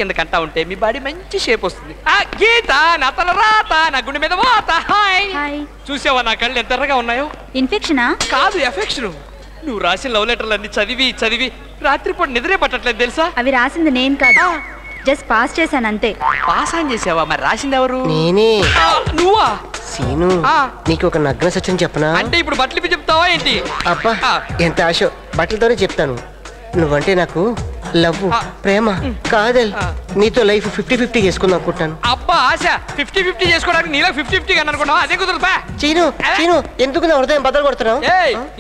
కిందకంటా ఉంటే మీ బాడీ మంచి షేప్ వస్తుంది. ఆ గీత నా తల రాత నా గుండె మీద వాత. హాయ్ చూసావా నా కళ్ళు ఎంత ఎర్రగా ఉన్నాయో? ఇన్ఫెక్షనా? కాదు ఎఫెక్షన్. నువ్వు రాసిన లవ్ లెటర్లు అన్ని చదివి చదివి రాత్రిపూట నిద్రే పట్టట్లేదు తెలుసా? అవి రాసింది నేను కాదు, జస్ట్ పాస్ చేశాను అంతే. పాస్ ఆన్ చేసావా? మరి రాసింది ఎవరు? నేనే. నువ్వా? సీను నీకు ఒక నగ్న సత్యం చెప్పనా? అంటే ఇప్పుడు బట్టలు చెప్తావా ఏంటి? అబ్బా ఎంత ఆశ, బట్టలతోనే చెప్తాను. నువ్వంటే నాకు లవ్, ప్రేమ, కాదల్. నీతో లైఫ్ 50-50 చేసుకుందాం అనుకుంటాను. అబ్బా ఆశ 50-50 చేసుకోవడానికి నీలో 50-50 అనుకున్నావా? అదే కుదరదు. చీను చీను ఎందుకు నా హృదయం బద్దలు కొడుతున్నావు?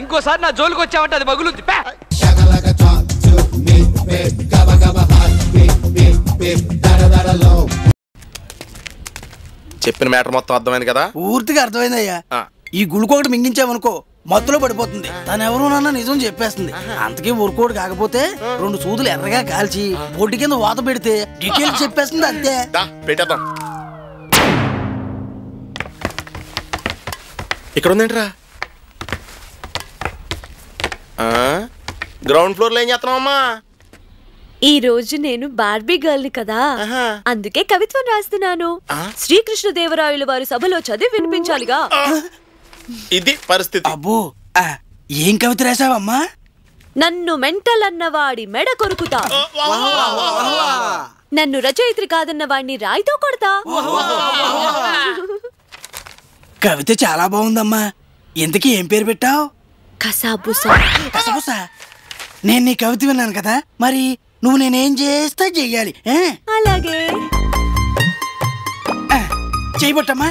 ఇంకోసారి నా జోలికి వచ్చావంటే అది పగులుద్ది. చెప్పిన మ్యాటర్ మొత్తం అర్థమైంది కదా? పూర్తిగా అర్థమైందయ్యా. ఈ గుళుకొకటి మింగించామనుకో మత్తులో పడిపోతుంది. తను ఎవరు నాన్న నిజం చెప్పేస్తుంది. అంతకీ ఊరుకోడు కాకపోతే 2 సూదులు ఎర్రగా కాల్చి బొడ్డు కింద వాత పెడితే డీటెయిల్స్ చెప్పేస్తుంది అంతే. పెట్టేద్దాం. ఇక్కడ ఉందేంట్రా? గ్రౌండ్ ఫ్లోర్ లో ఏం చేస్తున్నావమ్మా? ఈ రోజు నేను బార్బీ గర్ల్ ని కదా, అందుకే కవిత్వం రాస్తున్నాను. శ్రీకృష్ణదేవరాయల వారి సభలో చదివి వినిపించాలిగా. ఇది పరిస్థితి. అబ్బో ఏం కవిత రాసావమ్మా? నన్ను మెంటల్ అన్నవాడి మెడ కొరుకుతా, నన్ను రచయిత్రి కాదన్న వాడిని రాయితో కొడతా. కవిత చాలా బాగుందమ్మా. ఇంతకీ ఏం పేరు పెట్టావు? కసాబుసా. కసాబుసా? నేను నీ కవిత విన్నాను కదా, మరి నువ్వు నేనేం చేస్తా చెయ్యాలి. అలాగే చేయబట్టమ్మా.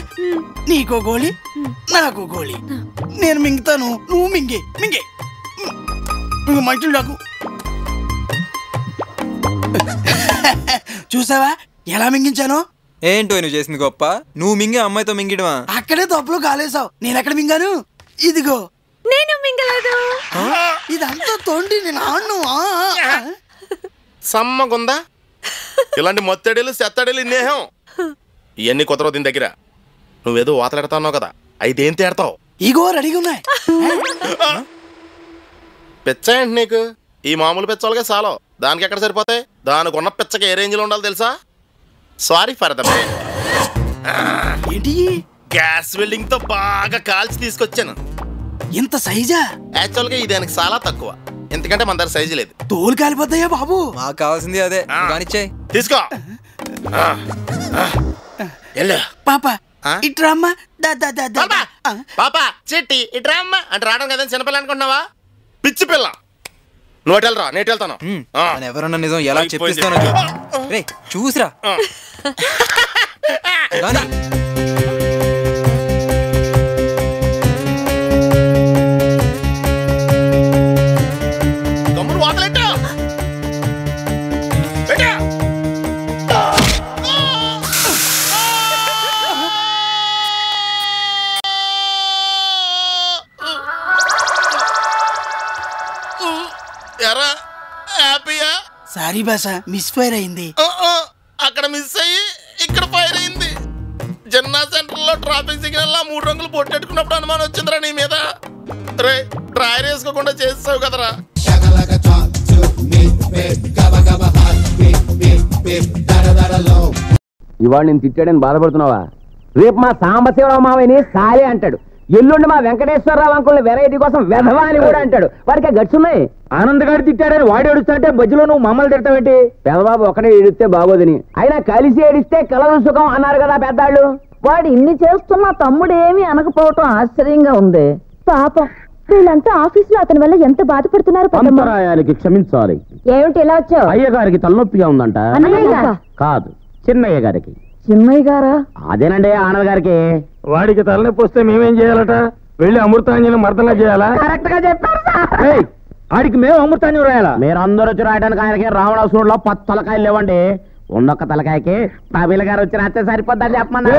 నీకో గోళీ నాకు గోళీ. నేను మింగుతాను, నువ్వు మింగే మింగే. మంచులు నాకు చూసావా ఎలా మింగించాను? ఏంటో నువ్వు చేసింది గొప్ప. నువ్వు మింగే అమ్మాయితో మింగిడమా? అక్కడే తప్పులు కాలేసావు. నేను ఎక్కడ మింగాను? ఇదిగో నేను మింగలేదు. ఇదంతా తోండి నేను ఆను. సమ్మగుందా ఇలాంటి మొత్తడేలు సెత్తడేలు నేహం ఇవన్నీ కుదరవు దీని దగ్గర. నువ్వేదో వాతలాడుతున్నావు కదా, అయితే ఏం తేడతావు? ఇగో రెడీగా ఉన్నాయి. పిచ్చ ఏంటి నీకు? ఈ మామూలు పిచ్చోళ్ళకే చాలు, దానికి ఎక్కడ సరిపోతాయి? దానికి ఉన్న పిచ్చకి ఏ రేంజ్ లో ఉండాలి తెలుసా? Sorry for the pain. ఏంటి? గ్యాస్ వెల్డింగ్ తో బాగా కాల్చి తీసుకొచ్చాను. ఇంత సైజా? యాక్చువల్ గా ఇది దానికి చాలా తక్కువ, ఎందుకంటే మన దగ్గర సైజు లేదు. తోలు కాలిపోతాయా బాబు? మాకు కావాల్సింది అదే. తీసుకో. పాపా ఇట్రామ్మా. పాపా చిట్టి ఇట్రామ్మా అంటే రావడం కదా చిన్నపిల్ల అనుకుంటున్నావా? పిచ్చి పిల్ల. నువ్వు వెళ్ళరా, నేను వెళ్తాను. ఎవరన్నా నిజం ఎలా చెప్పిస్తాను చూసిరా. గమ్మును వాతలేట్టు. సారీ బాసా, మిస్ ఫైర్ అయింది. అక్కడ మిస్ అయ్యి ఇక్కడ ఫైర్ అయింది. జన్నా సెంటర్ లో ట్రాఫిక్ సిగ్నల్ లా 3 రంగులు పొట్టెట్టుకున్నప్పుడు అనుమానం వచ్చిందిరా నీ మీద. రే డ్రైవర్ వేసుకోకుండా చేసావు కదరా. ఇవాళ నేను తిట్టాడని బాధపడుతున్నావా? రేపు మా సాంబశివరావు మావయ్యని సాలే అంటాడు, ఎల్లుండి మా వెంకటేశ్వరరావు అంకుల్ని వెరైటీ కోసం వెధవా అని కూడా అంటాడు. వాడికి గట్స్ ఉన్నాయి. ఆనంద్ గారు తిట్టాడని వాడు ఏడుస్తుంటే మధ్యలో నువ్వు మమ్మల్ని తిట్టవేంటి? పెదబాబు ఒకడే ఏడిస్తే బాగోదని, అయినా కలిసి ఏడిస్తే కలదు సుఖం అన్నారు కదా పెద్దాళ్ళు. వాడు ఇన్ని చేస్తున్నా తమ్ముడేమీ అనకపోవటం ఆశ్చర్యంగా ఉంది. పాపం వీళ్ళంతా ఆఫీస్ లో అతని వల్ల ఎంత బాధపడుతున్నారు. అంతరాయాలకి క్షమించాలి. ఏమిటి ఇలా వచ్చావు? అయ్య గారికి తలనొప్పిగా ఉందంట. కాదు, చిన్నయ్య గారికి. చిన్నయ్య గారా? అదేనండి ఆనంద్ గారికి. వాడికి తలనొప్పి వస్తే మేమేం చేయాలట? వెళ్ళి అమృతాంజలి మర్దలా చేయాలా? కరెక్ట్ గా చెప్పారు. ఆడికి మేము అమృతాంజలి రాయాలా? మీరందరూ వచ్చి రాయడానికి ఆయనకి రావణాసురులో 10 తలకాయలు లేవండి. ఉన్నొక్క తలకాయకి ప్రవీల గారు వచ్చి రాస్తే సరిపోద్దని చెప్పమన్నా.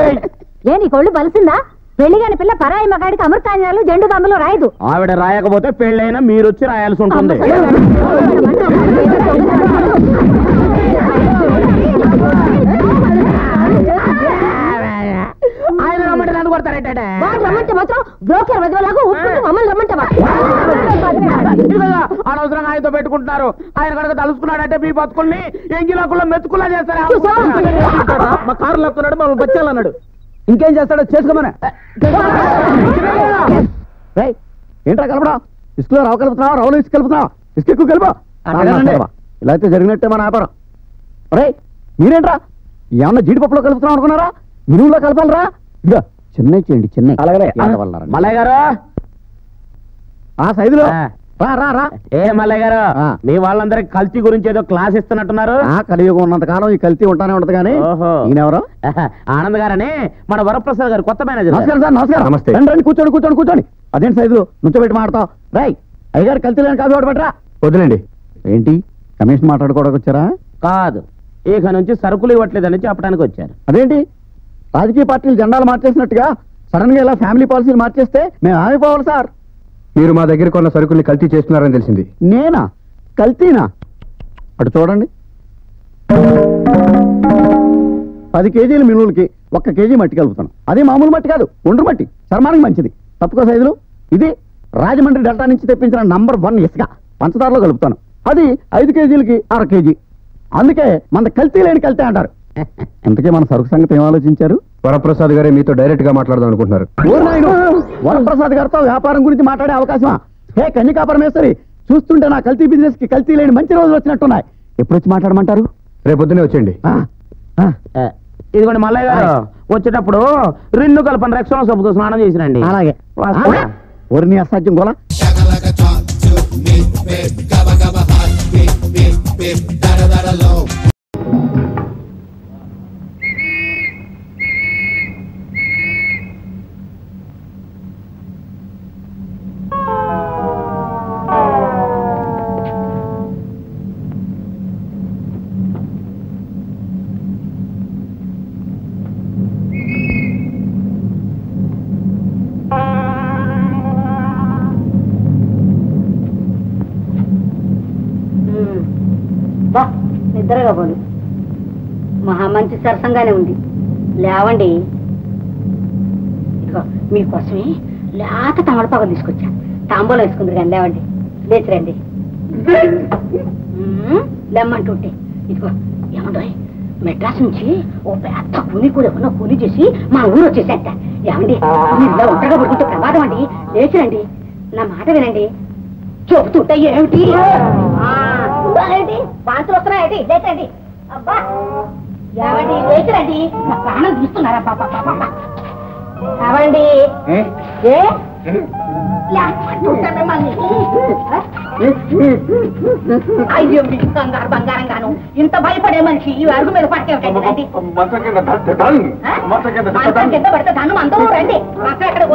ఏ నీ కొళ్ళు బలిసిందా? పెళ్లిగాని పిల్ల పరాయి మగాడికి అమృతాంజనాలు జెండు బాంబులు రాయదు. ఆవిడ రాయకపోతే పెళ్ళైనా మీరు వచ్చి రాయాల్సి ఉంటుంది. ఆయన రమ్మంటే నన్ను కొడతారేంటే? రమ్మంటే మాత్రం బ్రోకర్ వదిలాగా మమ్మల్ని రమ్మంటావా? ఆడ అనవసరంగా ఆయనతో పెట్టుకుంటున్నారు. ఆయన కనుక తలుసుకున్నాడంటే మీ బతుకుల్ని ఎంగిలాకుల్లో మెతుకుల్లా చేస్తారు. మా కారు లాక్కున్నాడు, మమ్మల్ని బచ్చాలన్నాడు. ఇంకేం చేస్తాడో చేసుకోమనే. ఏంట్రా కలపడా? ఇసుకలో రవ్వ కలుపుతున్నావా? రవ్వలో ఇసుక కలుపుతున్నావా? ఇసుక ఎక్కువ కలుపు. ఇలా అయితే జరిగినట్టే మన వ్యాపారం. రే మీరేంట్రా ఏమన్నా జీడిపప్పులో కలుపుతున్నాం అనుకున్నారా? మినువులో కలపాలరా? ఇదిగా చెన్నై చేయండి, చెన్నై. అలాగే మల్లయ్య గారు ఆ సైజులో రా రా రా. ఏ మల్లయ్య గారు, మీ వాళ్ళందరికి కల్తీ గురించి ఏదో క్లాస్ ఇస్తున్నట్టున్నారు. కలియుగం ఉన్నంత కాలం ఈ కల్తీ ఉంటానే ఉంటది. కానీ ఈయనెవరు? ఆనంద్ గారని మన వరప్రసాద్ గారు కొత్త మేనేజర్. నమస్కారం సార్. నమస్కారం. నమస్తే. రండి కూర్చోండి కూర్చోండి కూర్చోండి. అదేంటి సైజులు నుంచోబెట్టి మాడతావు? రై అయ్యగారు కల్తీ లేని కాదు పెట్టరా. వదిలేండి. ఏంటి కమిషన్ మాట్లాడుకోవడానికి వచ్చారా? కాదు, ఇక నుంచి సరుకులు ఇవ్వట్లేదని చెప్పడానికి వచ్చారు. అదేంటి రాజకీయ పార్టీలు జెండాలు మార్చేసినట్టుగా సడన్ గా ఇలా ఫ్యామిలీ పాలసీలు మార్చేస్తే మేము ఆగిపోవాలి సార్. మీరు మా దగ్గర కొన్న సరుకుల్ని కల్తీ చేస్తున్నారని తెలిసింది. నేనా? కల్తీనా? అటు చూడండి. 10 కేజీల మినువులకి 1 కేజీ మట్టి కలుపుతాను. అదే మామూలు మట్టి కాదు, ఒండ్రు మట్టి, చర్మానికి మంచిది. తప్పుకో సైజులు. ఇది రాజమండ్రి డెల్టా నుంచి తెప్పించిన నంబర్ 1 ఇసుక, పంచదారలో కలుపుతాను. అది 5 కేజీలకి 1/2 కేజీ. అందుకే మన కల్తీ లేని కల్తీ అంటారు. అందుకే మన సరుకు సంగతి ఏం ఆలోచించారు? వరప్రసాద్ గారే మీతో డైరెక్ట్ గా మాట్లాడదాం అనుకుంటున్నారు. వరప్రసాద్ గారితో వ్యాపారం గురించి మాట్లాడే అవకాశమా? హే కన్యకా పరమేశ్వరి, చూస్తుంటే నా కల్తీ బిజినెస్ కి కల్తీ లేని మంచి రోజులు వచ్చినట్టున్నాయి. ఎప్పుడు వచ్చి మాట్లాడమంటారు? రేపొద్దునే వచ్చేయండి. ఇదిగోండి మల్లయ్య గారు, వచ్చేటప్పుడు 2 కలపని రక్షణ సబ్బుతో స్నానం చేసిరండి. అలాగే. ఊరిని అసాధ్యం గోలా. నిద్రగా పోను. మహా మంచి సరసంగానే ఉంది. లేవండి, ఇదిగో మీకోసమే లేత తమలపాకులు తీసుకొచ్చా. తాంబూలం వేసుకుందరు కానీ లేవండి, లేచిరండి. లేమ్మంటుంటే ఇదిగో ఏమండో మెడ్రాస్ నుంచి ఓ పెద్ద కూలి కూడా ఏమన్నా కూలి చేసి మా ఊరు వచ్చేసేట. ఏమండి ఇలా ఒంటరిగా పడుకుంటే ప్రమాదం అండి. లేచిరండి, నా మాట వినండి. చెబుతుంటా ఏమిటి వాంతులు వస్తున్నాయేంటి? లేచండి. అబ్బా ఏమండి లేచరండి, నా ప్రాణం తీస్తున్నారా? అవండి మిమ్మల్ని. అయ్యో బంగారు బంగారం గాను, ఇంత భయపడే మనిషి ఈ అరుగు మీద పట్టుకెళ్ళండి. మంచం కింద పడితే దాన్ని అందరూ రండి. పక్క ఎక్కడ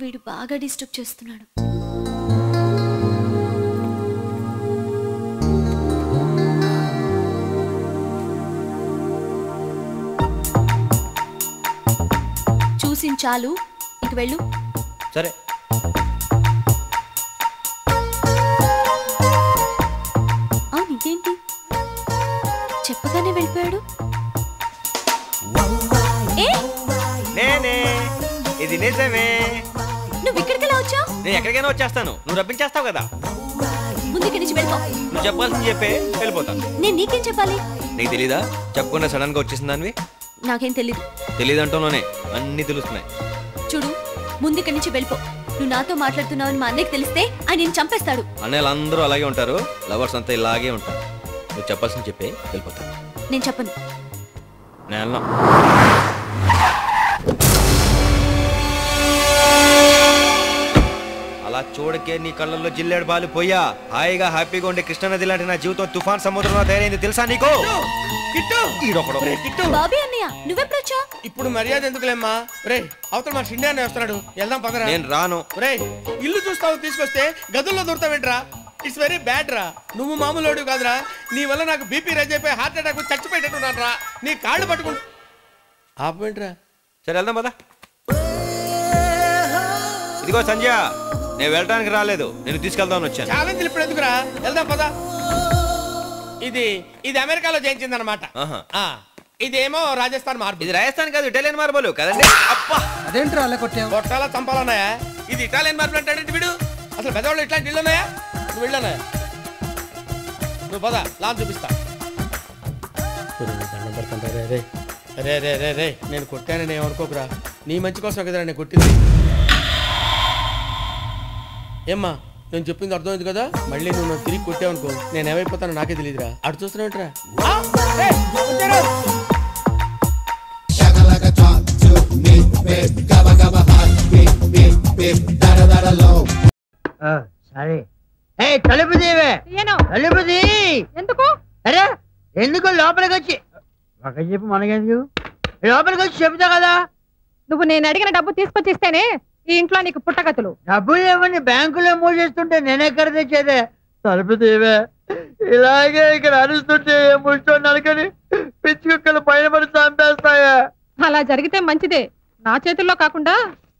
వీడు బాగా డిస్టర్బ్ చేస్తున్నాడు. చూసించాలు, ఇక వెళ్ళు. సరే. అవును ఇదేంటి చెప్పగానే వెళ్ళిపోయాడు? నేనే, ఇది నిజమే. నువ్వు ఇక్కడికి ఎలా వచ్చావు? నేను ఎక్కడికైనా వచ్చేస్తాను, నువ్వు రప్పించేస్తావు కదా. ముందుకి నుంచి వెళ్ళిపో. నువ్వు చెప్పాల్సింది చెప్పే వెళ్ళిపోతాను. నేను నీకేం చెప్పాలి? నీకు తెలీదా? చెప్పకుండా సడన్ గా వచ్చేసింది దానివి. నాకేం తెలీదు. తెలీదంటూనే అన్ని తెలుస్తున్నాయి. చూడు, ముందుకి నుంచి వెళ్ళిపో. నువ్వు నాతో మాట్లాడుతున్నావని మా అన్నయ్యకి తెలిస్తే ఆయన నేను చంపేస్తాడు. అన్నయ్యలు అందరూ అలాగే ఉంటారు, లవర్స్ అంతా ఇలాగే ఉంటారు. నువ్వు చెప్పాల్సింది చెప్పే వెళ్ళిపోతాను. నేను చెప్పను. నేను అలా చూడకే నీ కళ్ళల్లో జిల్లేడు బాలు పోయా. హాయిగా హ్యాపీగా ఉండే కృష్ణానది లాంటి నా జీవితం తుఫాన్ సముద్రంలో తయారైంది తెలుసా నీకు? ఇప్పుడు మర్యాద ఎందుకులేమ్మా? రే అవతల మా షిండే వస్తున్నాడు, వెళ్దాం పదరా. నేను రాను. రే ఇల్లు చూస్తావు తీసుకొస్తే గదుల్లో దూరతావేంట్రా? ఇట్స్ వెరీ బ్యాడ్ రా. నువ్వు మామూలు కాదురా, నీ వల్ల నాకు బీపీ రైజ్ అయిపోయి హార్ట్ అటాక్ చచ్చిపోయేటట్టు. పట్టుకోవాలరా, నీ కాళ్ళు పట్టుకుంటా ఆపేంట్రా. సరే వెళ్దాం పదా. ఇదిగో సంజయ్, నేను వెళ్ళడానికి రాలేదు, నేను తీసుకెళ్దామని వచ్చాను. ఛాలెంజ్ ఇప్పుడు ఎందుకురా, వెళ్దాం పదా. ఇది అమెరికాలో చేయించిందనమాట. ఇదేమో రాజస్థాన్ మార్బుల్. ఇది రాజస్థాన్ కాదు, ఇటాలియన్ మార్బుల్ కదండి. అదేంట్రా అలా కొట్టావు? కొట్టాలా చంపాలన్నాయా? ఇది ఇటాలియన్ మార్బుల్ అంటాడంటే వీడు. అసలు పెద్దవాళ్ళు ఇట్లాంటి ఇల్లు ఉన్నాయా? నువ్వు వెళ్ళన్నాయా? నువ్వు పదా, లాన్ చూపిస్తా. దండం పెడతాను రే రే రే రే రే రే నేను కొట్టానని ఏమనుకోకురా, నీ మంచి కోసం కదరా నేను కొట్టింది. ఏమ్మా నేను చెప్పింది అర్థమైంది కదా, మళ్ళీ నువ్వు తిరిగి కొట్టావనుకో నేను ఏమైపోతానో నాకే తెలియదురా. అటు చూస్తున్నావుట్రా. తలుపు తీవే, తలుపు తీ. ఎందుకు? అరే ఎందుకు లోపలికి వచ్చి ఒక చెప్పు, మనకెందుకు లోపలికి వచ్చి చెబుతా కదా. నువ్వు నేను అడిగిన డబ్బు తీసుకొచ్చి ఇస్తేనే ఈ ఇంట్లో నీకు పుట్టగతులు. డబ్బులు ఏమని బ్యాంకులో మూసేస్తుంటే నేనెక్కడ తెచ్చేదే. తలుపు తీవే, ఇలాగే ఇక్కడ అరుస్తుంటే ముష్టో నలకని పిచ్చి కుక్కలు పైన పడి చంపేస్తాయా. అలా జరిగితే మంచిదే, నా చేతుల్లో కాకుండా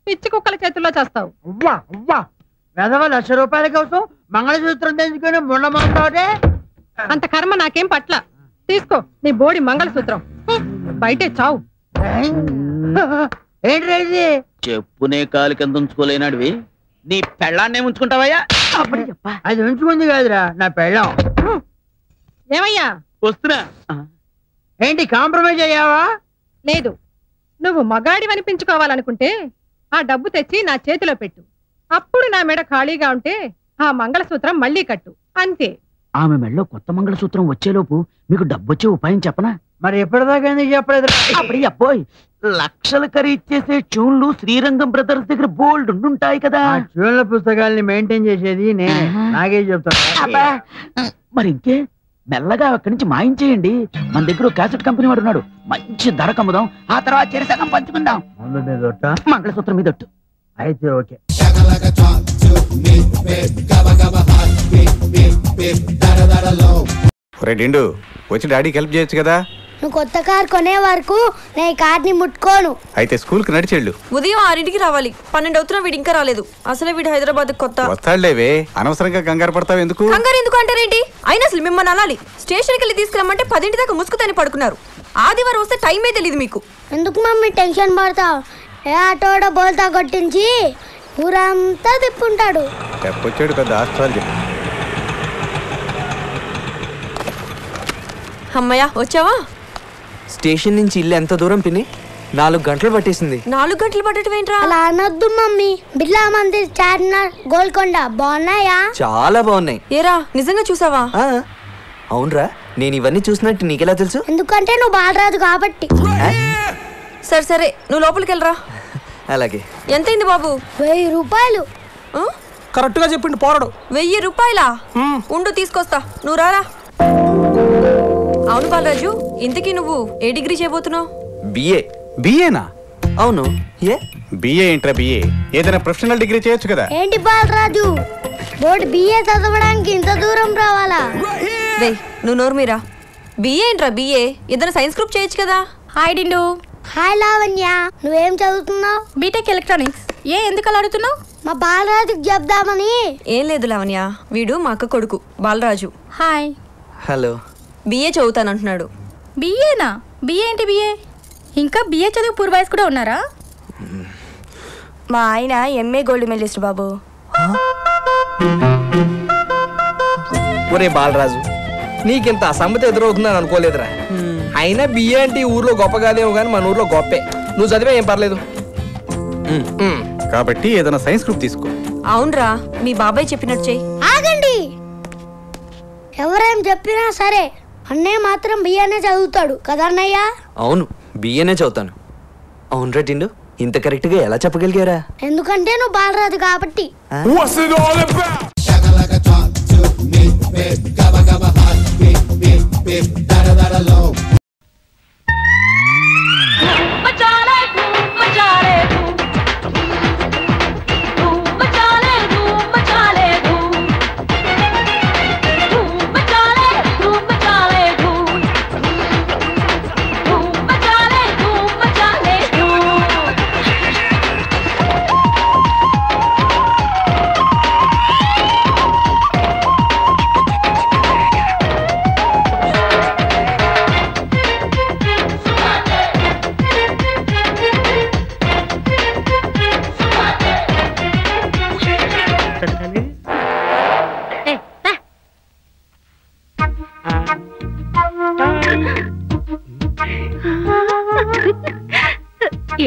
పిచ్చి కుక్కల చేతుల్లో చేస్తావు. అవ్వా అవ్వా వెధవ ₹1,00,000 కోసం మంగళసూత్రం తెంచుకొని ముండమంటావుటే. అంత కర్మ నాకేం పట్ల. తీసుకో నీ బోడి మంగళసూత్రం, బయటే చావు. ఏంటి చెప్పునే కాలు కింద ఉంచుకోలేనాడివి, నీ పెళ్ళాన్నే ఉంచుకుంటావయ్యా? అది ఉంచుకుంది కాదురా నా పెళ్ళం. ఏమయ్యా వస్తున్నా. ఏంటి కాంప్రమైజ్ అయ్యావా? లేదు, నువ్వు మగాడి అనిపించుకోవాలనుకుంటే ఆ డబ్బు తెచ్చి నా చేతిలో పెట్టు. అప్పుడు నా మెడ ఖాళీగా ఉంటే ఆ మంగళసూత్రం మళ్ళీ కట్టు, అంతే. ఆమె మెడలో కొత్త మంగళసూత్రం వచ్చేలోపు మీకు డబ్బొచ్చే ఉపాయం చెప్పనా? మరి ఎప్పటిదాకా ఎందుకు చెప్పలేదు? అప్పుడు అబ్బోయ్, లక్షల ఖరీచేసే ట్యూన్లు శ్రీరంగం బ్రదర్స్ దగ్గర బోల్డ్ ఉంటాయి కదా. ట్యూన్ల పుస్తకాల్ని మెయింటైన్ చేసేది నేనే, నాకే చెప్తాను. మరి ఇంకే మెల్లగా అక్కడి నుంచి మాయించేయండి. మన దగ్గర క్యాసెట్ కంపెనీ వాడు ఉన్నాడు, మంచి ధర కమ్ముదాం, ఆ తర్వాత చెరసగం పంచుకుందాం. ముందు మీద మంగళసూత్రం మీద అయితే ఓకే. డిండు వచ్చి డాడీకి హెల్ప్ చేయొచ్చు కదా. నువ్వు కొత్త కార్ కొనే వరకు నేను కార్ని ముట్టుకోను. అయితే స్కూల్ కి నడిచెళ్ళు. ఉదయం 6ంటికి రావాలి, 12 అవుతున్నా వీడు ఇంకా రాలేదు. అసలే వీడు హైదరాబాద్ కొత్త. వస్తాడులేవే, అనవసరంగా కంగారు పడతావు ఎందుకు? కంగారు ఎందుకు అంటారేంటి? అయినా అసలు మిమ్మల్ని అనాలి. స్టేషన్కి వెళ్ళి తీసుకురమ్మంటే 10 దాకా ముసుగుతాని పడుకున్నారు. ఆదివారం వస్తే టైమే తెలియదు మీకు. ఎందుకు మమ్మీ టెన్షన్ పడతావు? ఏ ఆటోడ బోల్తా కొట్టించి ఊరంతా తిప్పుంటాడు. చెప్పొచ్చాడు పెద్ద ఆస్ట్రాలు చెప్పు. అమ్మయ్య వచ్చావా? స్టేషన్ నుంచి ఇల్లు ఎంత దూరం పిన్ని? 4 గంటలు పట్టేసింది. 4 గంటలు పట్టడం ఏంట్రా? అలా అనొద్దు మమ్మీ. బిర్లా మందిర్, చార్మినార్, గోల్కొండ బాగున్నాయా? చాలా బాగున్నాయి. ఏరా నిజంగా చూసావా? అవునరా, నేను ఇవన్నీ చూసినట్టు నీకెలా తెలుసు? ఎందుకంటే నువ్వు బాలరాజు కాబట్టి. సరే సరే నువ్వు లోపలికి వెళ్ళరా. అలాగే. ఎంతైంది బాబు? 1000 రూపాయలు. కరెక్ట్ గా చెప్పిండు పోరడు. 1000 రూపాయలా? ఉండు తీసుకొస్తా, నువ్వు రారా. అవును బాలరాజు, ఇంతకీ నువ్వు ఏ డిగ్రీ చేయబోతున్నావు? బిఏ. బిఏనా? అవును. ఏ బిఏ ఏంట్రా బిఏ? ఏదైనా ప్రొఫెషనల్ డిగ్రీ చేయొచ్చు కదా. ఏంటి బాలరాజు, బోర్డు బిఏ చదవడానికి ఇంత దూరం రావాలా? రే నువ్వు నోరు మీరా. బిఏ ఏంట్రా బిఏ? ఏదైనా సైన్స్ గ్రూప్ చేయొచ్చు కదా. హాయ్ డిండు. హాయ్ లావణ్య, నువ్వేం చదువుతున్నావు? BTech electronics. ఎందుకు అలా అడుగుతున్నావు? మా బాలరాజుకి చెప్దామని. ఏం లేదు లావణ్య, వీడు మా అక్క కొడుకు బాలరాజు. హాయ్. హలో. బిఏ చదువుతానంటున్నాడు. బిఏనా? బిఏ ఏంటి బిఏ? ఇంకా బిఏ చదువు పూర్వయస్ కూడా ఉన్నారా? మా ఆయన ఎంఏ గోల్డ్ మెడలిస్ట్ బాబు. ఒరే బాలరాజు, నీకింత అసమ్మతి ఎదురవుతుందని అనుకోలేదురా. అయినా బిఏ అంటే ఈ ఊర్లో గొప్ప కాదేమో కానీ మన ఊర్లో గొప్పే. నువ్వు చదివే ఏం పర్లేదు. కాబట్టి ఏదైనా సైన్స్ గ్రూప్ తీసుకో. అవునరా, మీ బాబాయ్ చెప్పినట్టు చెయ్యి. ఆగండి, ఎవరేం చెప్పినా సరే అన్నయ్య మాత్రం బిఏనే చదువుతాడు కదా అన్నయ్య? అవును, బిఏనే చదువుతాను. అవును రా టిండు, ఇంత కరెక్ట్ గా ఎలా చెప్పగలిగారా? ఎందుకంటే నువ్వు బాలరాజు కాబట్టి.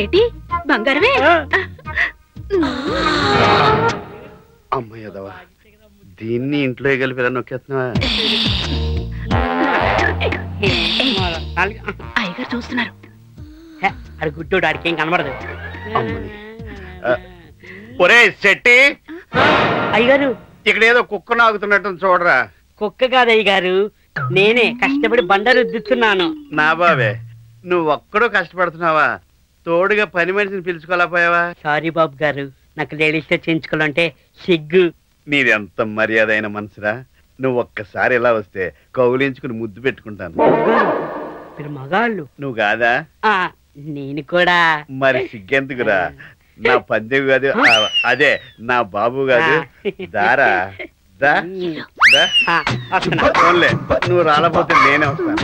ఏటి బంగారమే? అమ్మయ్యదవా, దీన్ని ఇంట్లో కలిపి నొక్కేస్తున్నావా? అయ్యగారు చూస్తున్నారు. అది గుడ్డోడు, ఆడికి ఏం కనబడదు. ఒరే శెట్టి, అయ్యగారు ఇక్కడ ఏదో కుక్క నాగుతున్నట్టు చూడరా. కుక్క కాదు అయ్యగారు, నేనే కష్టపడి బండ రుద్దుతున్నాను. నా బాబే, నువ్వు ఒక్కడో కష్టపడుతున్నావా? తోడుగా పని మనిషిని పిలుచుకోలేకపోయావా? సారీ బాబు గారు, నాకు లేడీస్ తో చేయించుకోవాలంటే సిగ్గు. నీదెంత మర్యాద అయిన మనసురా. నువ్వు ఒక్కసారి ఇలా వస్తే కౌలించుకుని ముద్దు పెట్టుకుంటాను. మీరు మగాళ్ళు. నువ్వు కాదా? నేను కూడా. మరి సిగ్గెందుకురా? నా పందెం కాదు, అదే నా బాబు కాదు. దారా దా దా. ఫోన్లే, నువ్వు రాలపోతే నేనే వస్తాను.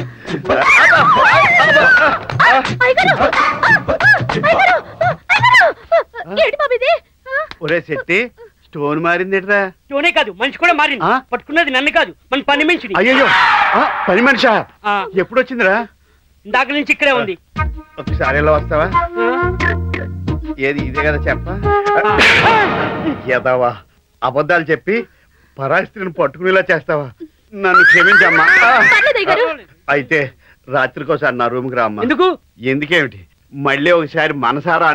ఒరే శెట్టి, స్టోన్ మారిందేట్రా? స్టోనే కాదు, మనిషి కూడా మారింది. పట్టుకున్నది నన్ను కాదు, మన పని మనిషిని. అయ్యో, పని మనిషా? ఎప్పుడు వచ్చిందిరా? ఇందాక నుంచి ఇక్కడే ఉంది. ఒకసారి ఇలా వస్తావా? ఏది ఇదే కదా చెప్ప? ఎదవా, అబద్ధాలు చెప్పి పరాస్త్రిని పట్టుకునేలా చేస్తావా? నన్ను క్షమించమ్మా. అయితే రాత్రికోసారి నా రూమ్కి రామ్మా. ఎందుకు? ఎందుకేమిటి, మళ్ళీ ఒకసారి మనసారా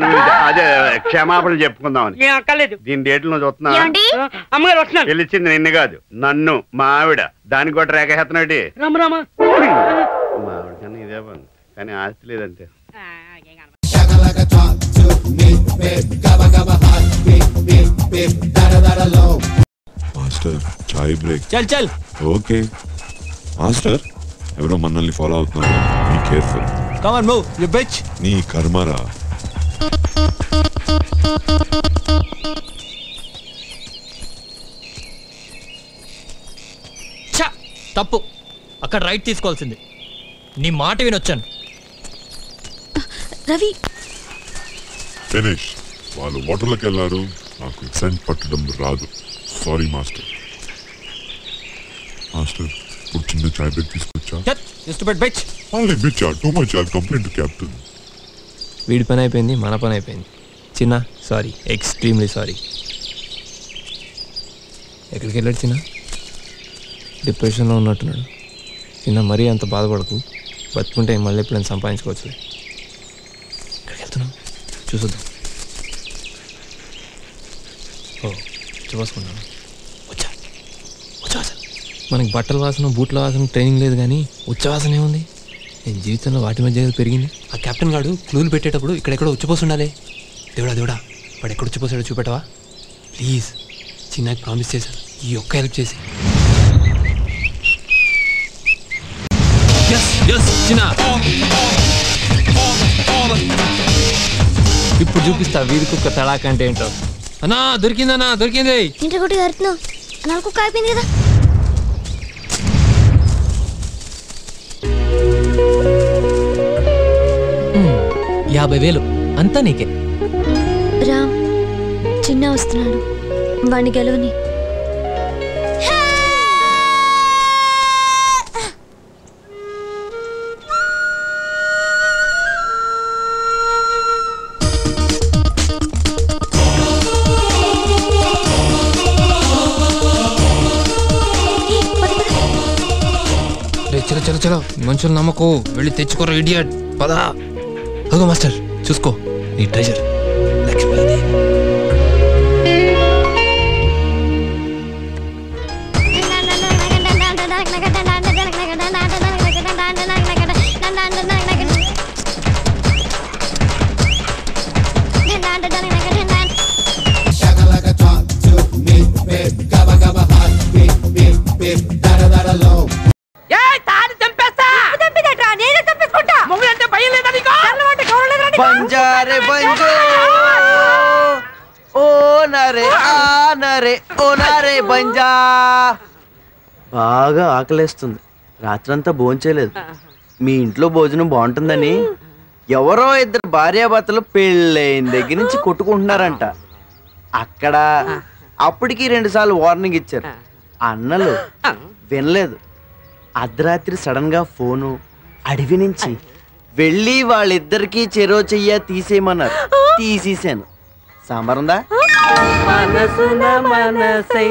అదే క్షమాపణ చెప్పుకుందామని. దీని డేట్లు నువ్వు చూస్తున్నావా? గెలిచింది నిన్ను కాదు, నన్ను. మా ఆవిడ దానికి కూడా రేఖేస్తున్నాడు. మా ఆవిడ కన్నా ఇదే పని, కానీ ఆస్తి లేదంతే. మాస్టర్ చాయ్ బ్రేక్. చల్ చల్. ఓకే మాస్టర్, ఎవరో మనల్ని ఫాలో అవుతున్నారు, be careful. Come on move you bitch. నీ కర్మరా. ఛ, తప్పు. అక్కడ రైట్ తీసుకోవాల్సింది. నీ మాట వినొచ్చాను. రవి ఫినిష్. వాళ్ళు వాటర్లోకి వెళ్ళారు, నాకు సెంట్ పట్టడం రాదు. Sorry master. మాస్టర్, ఇప్పుడు చిన్న చాయ్ బ్రేక్ తీసుకొచ్చా. Too much complaint captain. వీడి పని అయిపోయింది, మన పని అయిపోయింది. చిన్న సారీ, ఎక్స్ట్రీమ్లీ సారీ. ఎక్కడికి వెళ్ళాడు చిన్న? డిప్రెషన్లో ఉన్నట్టున్నాడు. చిన్న మరీ అంత బాధపడకు, బతుకుంటే మళ్ళీ ఎప్పుడైనా సంపాదించుకోవచ్చు. ఎక్కడికి వెళ్తున్నావు చూసొద్దాం. ఓ చూసుకున్నాను. వచ్చా ఉచ్ఛవాసన. మనకి బట్టల వాసన, బూట్ల వాసన ట్రైనింగ్ లేదు, కానీ ఉచ్ఛవాసన ఏముంది? నేను జీవితంలో వాటి మధ్య పెరిగింది. ఆ కెప్టెన్ గాడు క్లూలు పెట్టేటప్పుడు ఇక్కడెక్కడో ఉచ్చిపోసి ఉండాలి. దేవుడా దేవుడా, వాడు ఎక్కడ ఉచ్చిపోసాడో చూపెట్టవా ప్లీజ్? చిన్నకి ప్రామిస్ చేశాను, ఈ ఒక్క హెల్ప్ చేసి. చిన్న ఇప్పుడు చూపిస్తా వీధి కుక్క తడాక అంటే ఏంటో. అన్నా దొరికిందన్నా, దొరికింది. ఇంటి కొట్టి కడుతున్నావు, నాలుగు కుక్క అయిపోయింది కదా. $50,000 అంతా నీకే. రామ్, చిన్న వస్తున్నాడు, వాడిని గెలవని. చలో చలో చలో, మనుషులు నమ్మకు, వెళ్ళి తెచ్చుకోరా ఇడియట్. పదా. అదిగో మాస్టర్, చూసుకో నీ ట్రెజర్. లక్ష్మీదేవి. బంజారే బంజో ఓ నరే ఆ నరే ఓ నరే బంజా. బాగా ఆకలేస్తుంది, రాత్రంతా భోంచేయలేదు. మీ ఇంట్లో భోజనం బాగుంటుందని ఎవరో ఇద్దరు భార్యాభర్తలు పెళ్ళైన దగ్గర నుంచి కొట్టుకుంటున్నారంట. అక్కడ అప్పటికి 2 సార్లు వార్నింగ్ ఇచ్చారు, అన్నలు వినలేదు. అర్ధరాత్రి సడన్ గా అడవి నుంచి వెళ్ళి వాళ్ళిద్దరికి చెరో చెయ్య తీసేయమన్నారు. తీసేసాను. సాంబారుందా? మనసున మనసై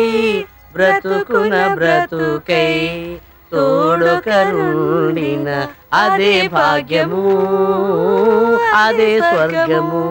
బ్రతుకున బ్రతుకై తోడుకరుండిన అదే భాగ్యము, అదే స్వర్గము.